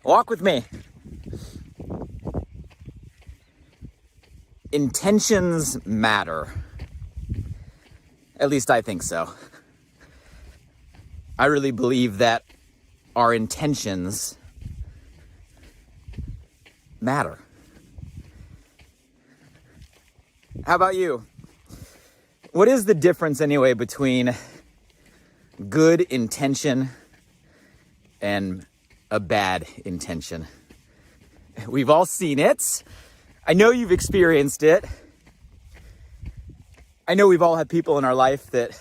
Walk with me. Intentions matter. At least I think so. I really believe that our intentions matter. How about you? What is the difference anyway between good intention and a bad intention? We've all seen it. I know you've experienced it. I know we've all had people in our life that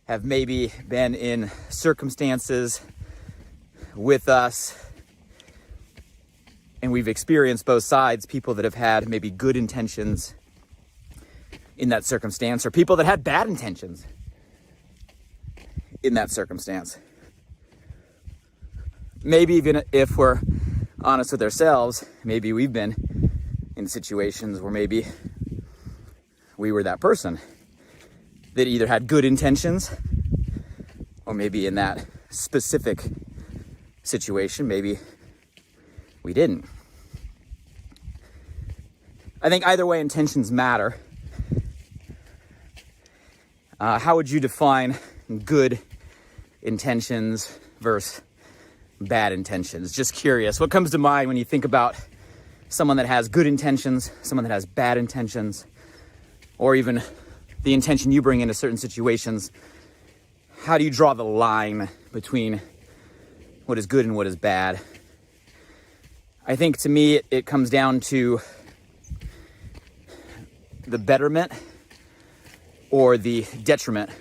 have maybe been in circumstances with us, and we've experienced both sides, people that have had maybe good intentions in that circumstance, or people that had bad intentions in that circumstance. Maybe even if we're honest with ourselves, maybe we've been in situations where maybe we were that person that either had good intentions, or maybe in that specific situation, maybe we didn't. I think either way, intentions matter. How would you define good intentions versus bad intentions? Just curious. What comes to mind when you think about someone that has good intentions, someone that has bad intentions, or even the intention you bring into certain situations? How do you draw the line between what is good and what is bad? I think to me, it comes down to the betterment or the detriment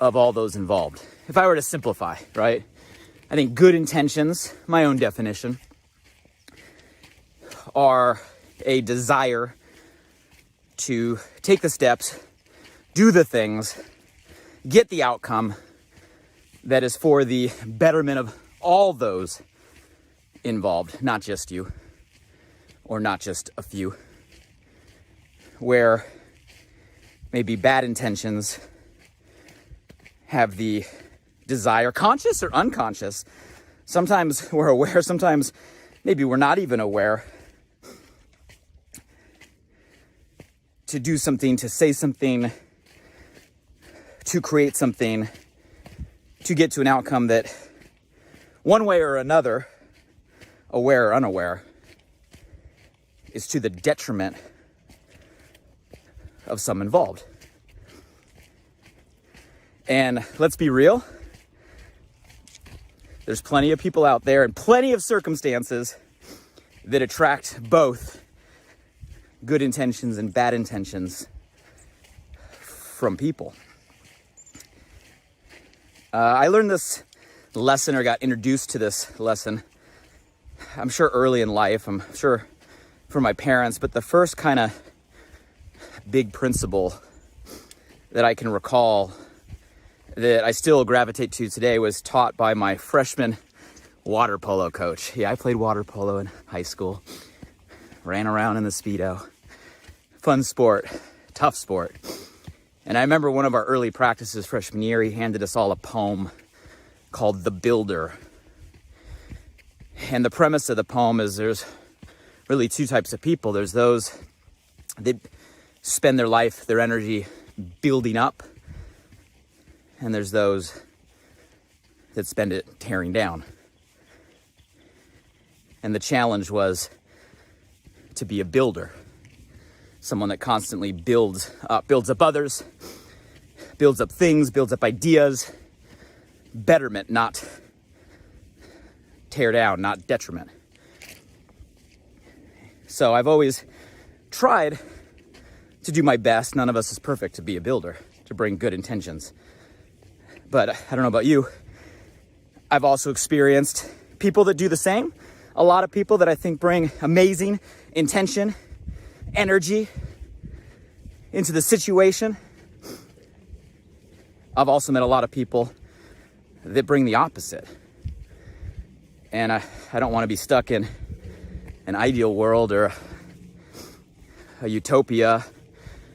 of all those involved. If I were to simplify, right? I think good intentions, my own definition, are a desire to take the steps, do the things, get the outcome that is for the betterment of all those involved, not just you, or not just a few. Where maybe bad intentions have the desire, conscious or unconscious. Sometimes we're aware, sometimes maybe we're not even aware, to do something, to say something, to create something, to get to an outcome that one way or another, aware or unaware, is to the detriment of some involved. And let's be real, there's plenty of people out there and plenty of circumstances that attract both good intentions and bad intentions from people. I learned this lesson, or got introduced to this lesson, I'm sure early in life, I'm sure from my parents, but the first kind of big principle that I can recall that I still gravitate to today was taught by my freshman water polo coach. Yeah, I played water polo in high school, ran around in the Speedo. Fun sport, tough sport. And I remember one of our early practices freshman year, he handed us all a poem called The Builder. And the premise of the poem is there's really two types of people. There's those that spend their life, their energy building up, and there's those that spend it tearing down. And the challenge was to be a builder, someone that constantly builds up others, builds up things, builds up ideas, betterment, not tear down, not detriment. So I've always tried to do my best. None of us is perfect to be a builder, to bring good intentions. But I don't know about you. I've also experienced people that do the same. A lot of people that I think bring amazing intention, energy into the situation. I've also met a lot of people that bring the opposite. And I don't want to be stuck in an ideal world or a utopia,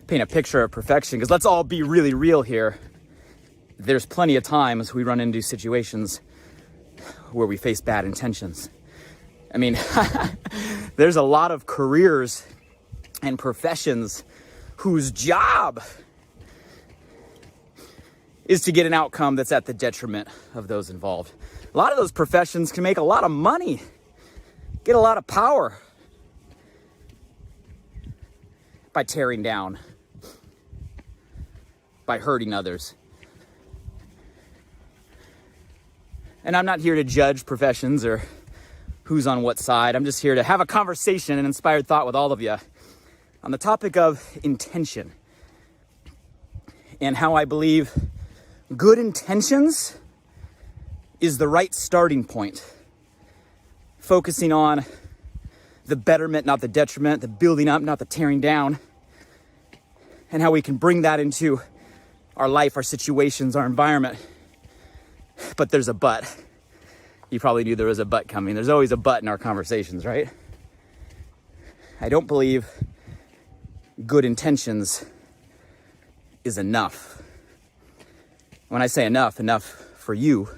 paint a picture of perfection, because let's all be really real here. There's plenty of times we run into situations where we face bad intentions. I mean, there's a lot of careers and professions whose job is to get an outcome that's at the detriment of those involved. A lot of those professions can make a lot of money, get a lot of power by tearing down, by hurting others. And I'm not here to judge professions or who's on what side. I'm just here to have a conversation and inspired thought with all of you on the topic of intention and how I believe good intentions is the right starting point. Focusing on the betterment, not the detriment, the building up, not the tearing down, and how we can bring that into our life, our situations, our environment. But there's a but. You probably knew there was a but coming. There's always a but in our conversations, right? I don't believe good intentions is enough. When I say enough for you,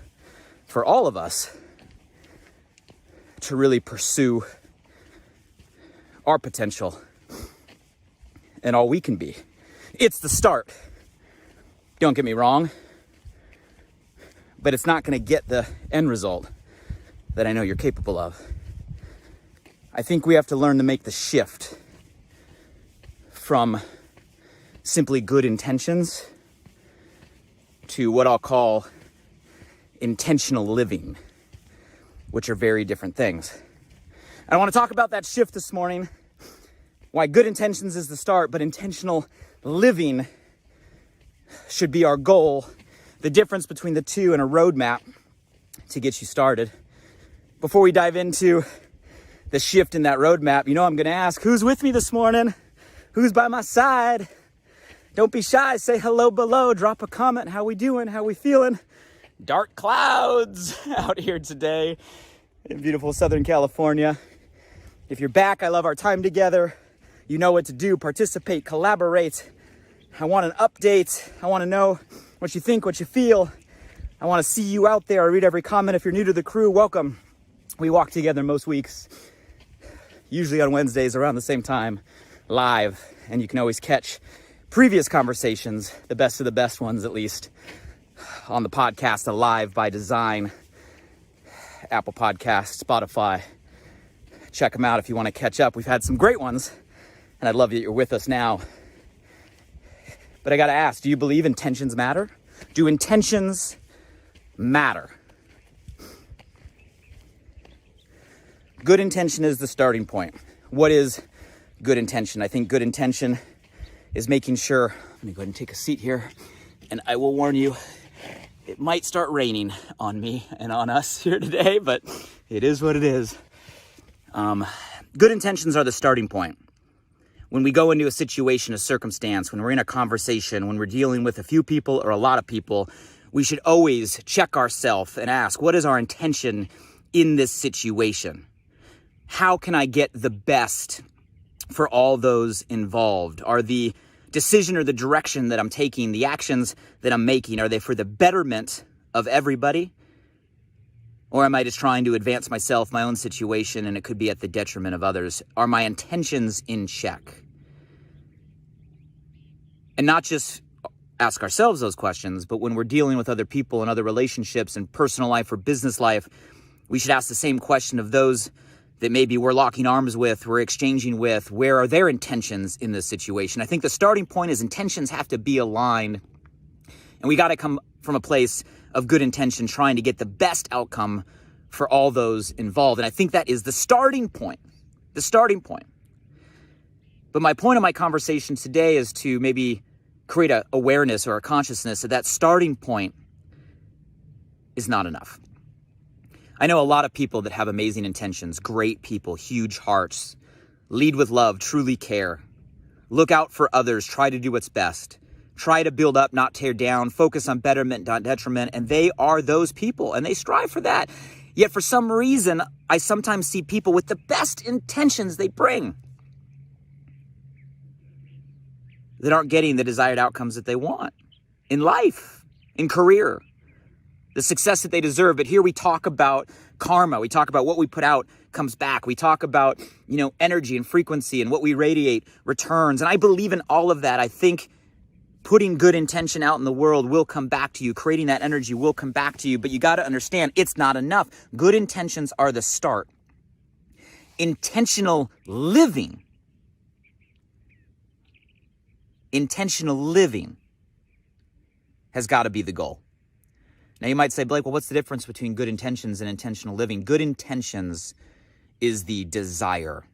for all of us, to really pursue our potential and all we can be. It's the start. Don't get me wrong, but it's not going to get the end result that I know you're capable of. I think we have to learn to make the shift from simply good intentions to what I'll call intentional living, which are very different things. And I want to talk about that shift this morning, why good intentions is the start, but intentional living should be our goal, the difference between the two, and a roadmap to get you started. Before we dive into the shift in that roadmap, I'm going to ask, who's with me this morning? Who's by my side? Don't be shy. Say hello below. Drop a comment. How we doing? How we feeling? Dark clouds out here today in beautiful Southern California. If you're back, I love our time together. You know what to do. Participate, collaborate. I want an update. I want to know what you think, what you feel. I want to see you out there. I read every comment. If you're new to the crew, welcome. We walk together most weeks, usually on Wednesdays around the same time, live. And you can always catch previous conversations, the best of the best ones at least, on the podcast, Alive by Design, Apple Podcasts, Spotify. Check them out if you want to catch up. We've had some great ones, and I'd love that you're with us now. But I got to ask, do you believe intentions matter? Do intentions matter? Good intention is the starting point. What is good intention? I think good intention is making sure, let me go ahead and take a seat here, and I will warn you, it might start raining on me and on us here today, but it is what it is. Good intentions are the starting point. When we go into a situation, a circumstance, when we're in a conversation, when we're dealing with a few people or a lot of people, we should always check ourselves and ask, what is our intention in this situation? How can I get the best for all those involved? Are the decision or the direction that I'm taking, the actions that I'm making, are they for the betterment of everybody? Or am I just trying to advance myself, my own situation, and it could be at the detriment of others? Are my intentions in check? And not just ask ourselves those questions, but when we're dealing with other people and other relationships and personal life or business life, we should ask the same question of those that maybe we're locking arms with, we're exchanging with. Where are their intentions in this situation? I think the starting point is intentions have to be aligned, and we got to come from a place of good intention, trying to get the best outcome for all those involved. And I think that is the starting point, But my point of my conversation today is to maybe create an awareness or a consciousness that starting point is not enough. I know a lot of people that have amazing intentions, great people, huge hearts, lead with love, truly care, look out for others, try to do what's best, try to build up, not tear down, focus on betterment, not detriment, and they are those people, and they strive for that. Yet for some reason, I sometimes see people with the best intentions they bring that aren't getting the desired outcomes that they want in life, in career. the success that they deserve. But here we talk about karma. We talk about what we put out comes back. We talk about, energy and frequency, and what we radiate returns. And I believe in all of that. I think putting good intention out in the world will come back to you. Creating that energy will come back to you. But you got to understand, it's not enough. Good intentions are the start. Intentional living has got to be the goal. Now you might say, Blake, well, what's the difference between good intentions and intentional living? Good intentions is the desire.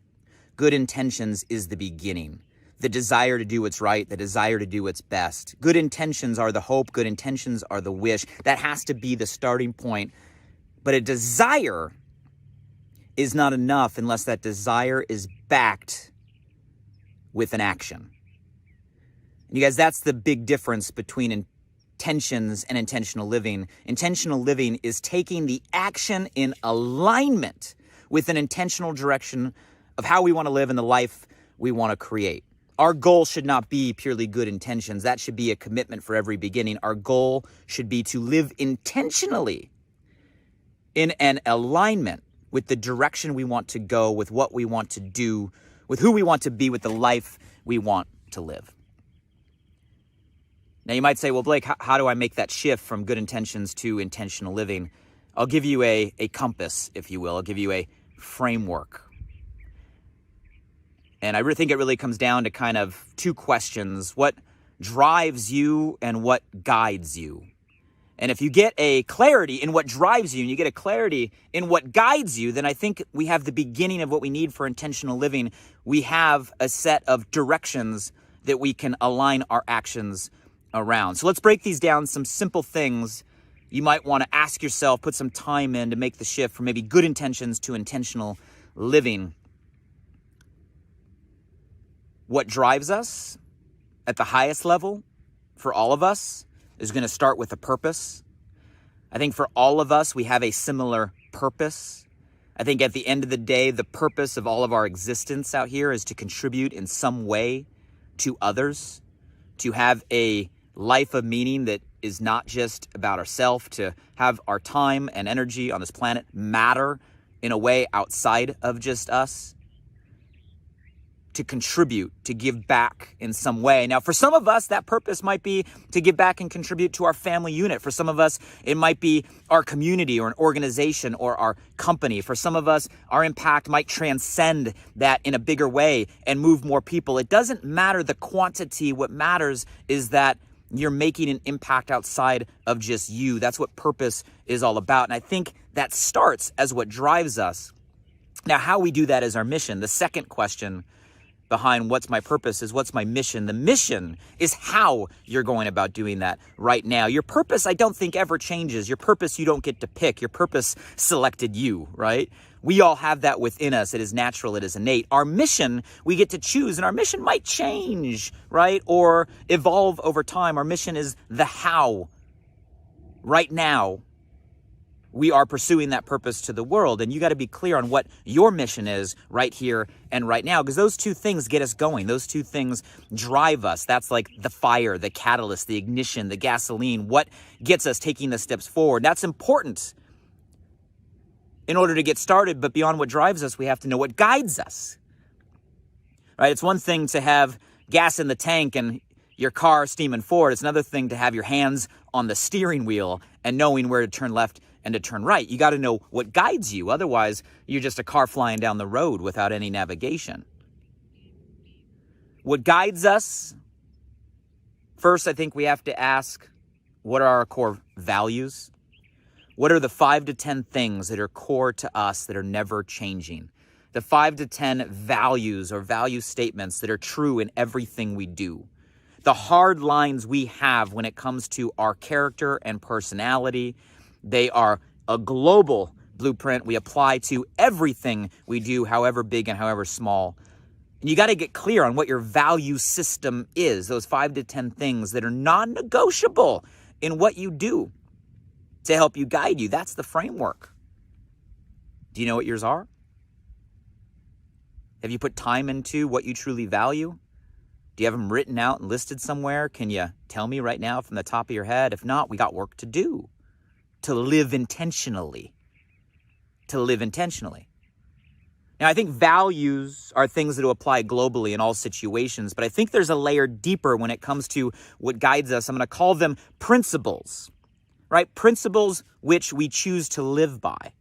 Good intentions is the beginning. The desire to do what's right, the desire to do what's best. Good intentions are the hope. Good intentions are the wish. That has to be the starting point. But a desire is not enough unless that desire is backed with an action. And you guys, that's the big difference between intentions and intentional living. Intentional living is taking the action in alignment with an intentional direction of how we want to live and the life we want to create. Our goal should not be purely good intentions. That should be a commitment for every beginning. Our goal should be to live intentionally in an alignment with the direction we want to go, with what we want to do, with who we want to be, with the life we want to live. Now you might say, well, Blake, how do I make that shift from good intentions to intentional living? I'll give you a compass, if you will. I'll give you a framework. And I really think it really comes down to kind of two questions: what drives you and what guides you? And if you get a clarity in what drives you and you get a clarity in what guides you, then I think we have the beginning of what we need for intentional living. We have a set of directions that we can align our actions around. So let's break these down, some simple things you might want to ask yourself, put some time in to make the shift from maybe good intentions to intentional living. What drives us at the highest level for all of us is going to start with a purpose. I think for all of us, we have a similar purpose. I think at the end of the day, the purpose of all of our existence out here is to contribute in some way to others, to have a life of meaning that is not just about ourselves, to have our time and energy on this planet matter in a way outside of just us, to contribute, to give back in some way. Now, for some of us, that purpose might be to give back and contribute to our family unit. For some of us, it might be our community or an organization or our company. For some of us, our impact might transcend that in a bigger way and move more people. It doesn't matter the quantity. What matters is that you're making an impact outside of just you. That's what purpose is all about. And I think that starts as what drives us. Now, how we do that is our mission. The second question behind what's my purpose is what's my mission. The mission is how you're going about doing that right now. Your purpose, I don't think, ever changes. Your purpose, you don't get to pick. Your purpose selected you, right? We all have that within us. It is natural. It is innate. Our mission, we get to choose, and our mission might change, right? Or evolve over time. Our mission is the how. Right now, we are pursuing that purpose to the world. And you got to be clear on what your mission is right here and right now, because those two things get us going. Those two things drive us. That's like the fire, the catalyst, the ignition, the gasoline, what gets us taking the steps forward. That's important in order to get started. But beyond what drives us, we have to know what guides us, right? It's one thing to have gas in the tank and your car steaming forward. It's another thing to have your hands on the steering wheel and knowing where to turn left and to turn right. You got to know what guides you. Otherwise, you're just a car flying down the road without any navigation. What guides us? First, I think we have to ask, what are our core values? What are the 5 to 10 things that are core to us that are never changing? The 5 to 10 values or value statements that are true in everything we do. The hard lines we have when it comes to our character and personality. They are a global blueprint we apply to everything we do, however big and however small. And you got to get clear on what your value system is, those 5 to 10 things that are non-negotiable in what you do to help you guide you. That's the framework. Do you know what yours are? Have you put time into what you truly value? Do you have them written out and listed somewhere? Can you tell me right now from the top of your head? If not, we got work to do. to live intentionally. To live intentionally. Now, I think values are things that will apply globally in all situations, but I think there's a layer deeper when it comes to what guides us. I'm going to call them principles, right? Principles which we choose to live by.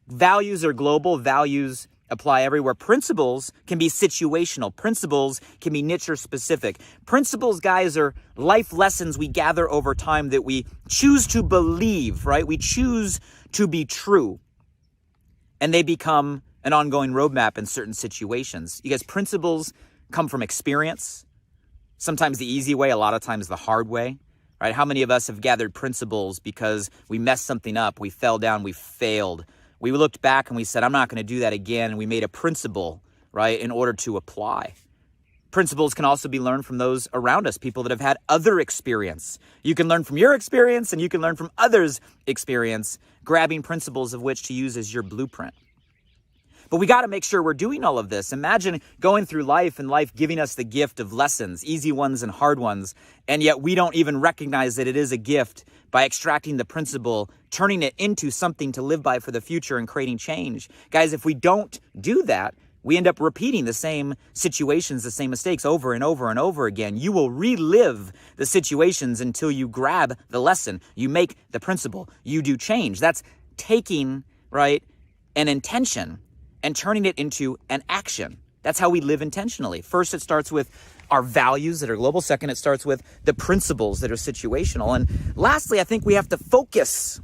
Values are global. Values apply everywhere. Principles can be situational. Principles can be niche or specific. Principles, guys, are life lessons we gather over time that we choose to believe, right? We choose to be true. And they become an ongoing roadmap in certain situations. You guys, principles come from experience. Sometimes the easy way, a lot of times the hard way, right? How many of us have gathered principles because we messed something up, we fell down, we failed. We looked back and we said, I'm not going to do that again. And we made a principle, right, in order to apply. Principles can also be learned from those around us, people that have had other experience. You can learn from your experience and you can learn from others' experience, grabbing principles of which to use as your blueprint. But we got to make sure we're doing all of this. Imagine going through life and life giving us the gift of lessons, easy ones and hard ones, and yet we don't even recognize that it is a gift by extracting the principle, turning it into something to live by for the future and creating change. Guys, if we don't do that, we end up repeating the same situations, the same mistakes over and over and over again. You will relive the situations until you grab the lesson. You make the principle. You do change. That's taking, right, an intention and turning it into an action. That's how we live intentionally. First, it starts with our values that are global. Second, it starts with the principles that are situational. And lastly, I think we have to focus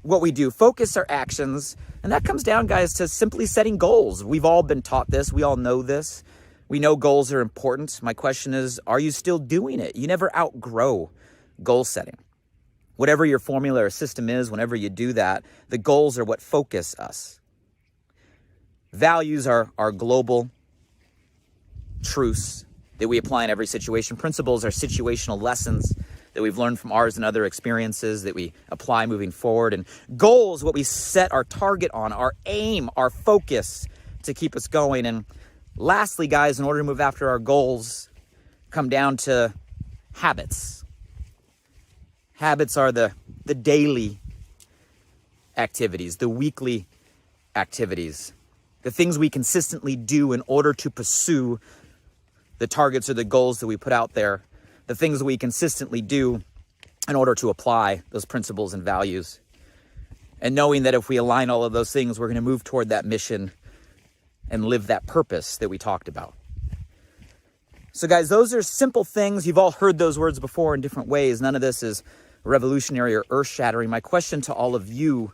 what we do, focus our actions. And that comes down, guys, to simply setting goals. We've all been taught this. We all know this. We know goals are important. My question is, are you still doing it? You never outgrow goal setting. Whatever your formula or system is, whenever you do that, the goals are what focus us. Values are our global truths that we apply in every situation. Principles are situational lessons that we've learned from ours and other experiences that we apply moving forward. And goals, what we set our target on, our aim, our focus to keep us going. And lastly, guys, in order to move after our goals, come down to habits. Habits are the daily activities, the weekly activities, the things we consistently do in order to pursue the targets or the goals that we put out there, the things that we consistently do in order to apply those principles and values. And knowing that if we align all of those things, we're going to move toward that mission and live that purpose that we talked about. So guys, those are simple things. You've all heard those words before in different ways. None of this is revolutionary or earth-shattering. My question to all of you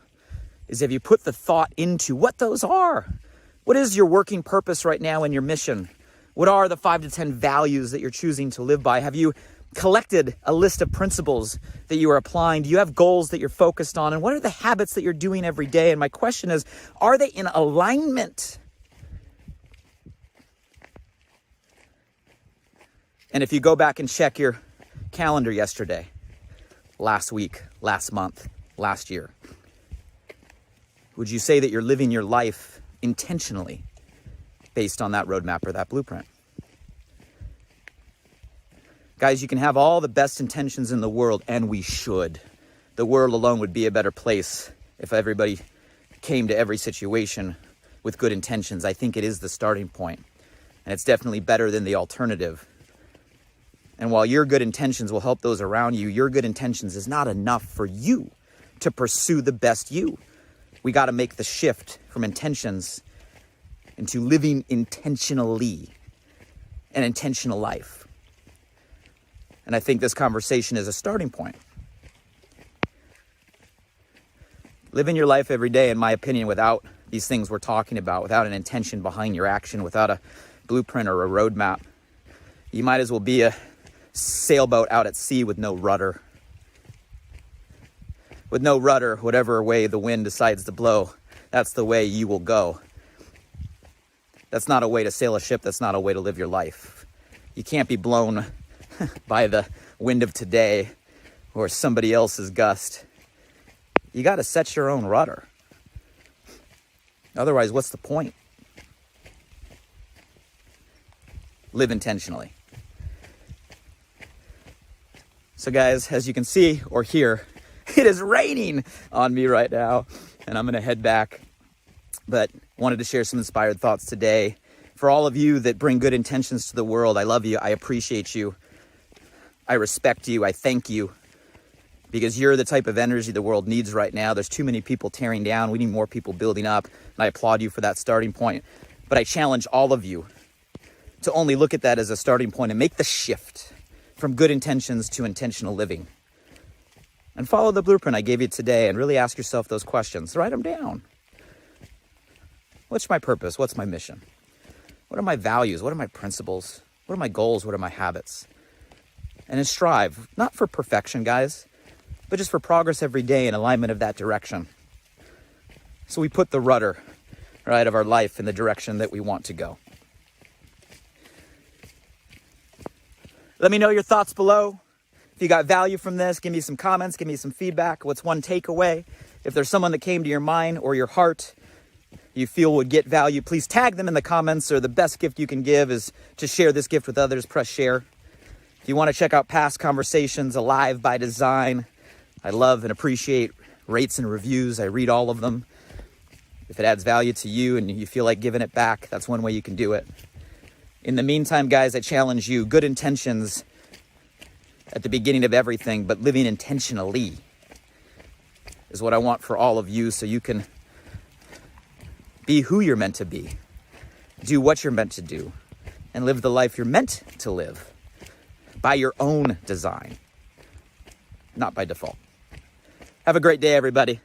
is, have you put the thought into what those are? What is your working purpose right now in your mission? What are the 5 to 10 values that you're choosing to live by? Have you collected a list of principles that you are applying? Do you have goals that you're focused on? And what are the habits that you're doing every day? And my question is, are they in alignment? And if you go back and check your calendar yesterday, last week, last month, last year, would you say that you're living your life intentionally based on that roadmap or that blueprint? Guys, you can have all the best intentions in the world, and we should. The world alone would be a better place if everybody came to every situation with good intentions. I think it is the starting point, and it's definitely better than the alternative. And while your good intentions will help those around you, your good intentions is not enough for you to pursue the best you. We got to make the shift from intentions into living intentionally, an intentional life. And I think this conversation is a starting point. Living your life every day, in my opinion, without these things we're talking about, without an intention behind your action, without a blueprint or a roadmap, you might as well be a sailboat out at sea with no rudder. With no rudder, whatever way the wind decides to blow, that's the way you will go. That's not a way to sail a ship. That's not a way to live your life. You can't be blown by the wind of today or somebody else's gust. You got to set your own rudder. Otherwise, what's the point? Live intentionally. So guys, as you can see or hear, It is raining on me right now, and I'm going to head back. But wanted to share some inspired thoughts today. For all of you that bring good intentions to the world, I love you. I appreciate you. I respect you. I thank you. Because you're the type of energy the world needs right now. There's too many people tearing down. We need more people building up. And I applaud you for that starting point. But I challenge all of you to only look at that as a starting point and make the shift from good intentions to intentional living. And follow the blueprint I gave you today and really ask yourself those questions. Write them down. What's my purpose? What's my mission? What are my values? What are my principles? What are my goals? What are my habits? And then strive, not for perfection, guys, but just for progress every day in alignment of that direction. So we put the rudder, right, of our life in the direction that we want to go. Let me know your thoughts below. If you got value from this, give me some comments, give me some feedback. What's one takeaway? If there's someone that came to your mind or your heart you feel would get value, please tag them in the comments, or the best gift you can give is to share this gift with others. Press share. If you want to check out past conversations, Alive by Design, I love and appreciate rates and reviews. I read all of them. If it adds value to you and you feel like giving it back, that's one way you can do it. In the meantime, guys, I challenge you, good intentions at the beginning of everything, but living intentionally is what I want for all of you, so you can be who you're meant to be, do what you're meant to do, and live the life you're meant to live by your own design, not by default. Have a great day, everybody.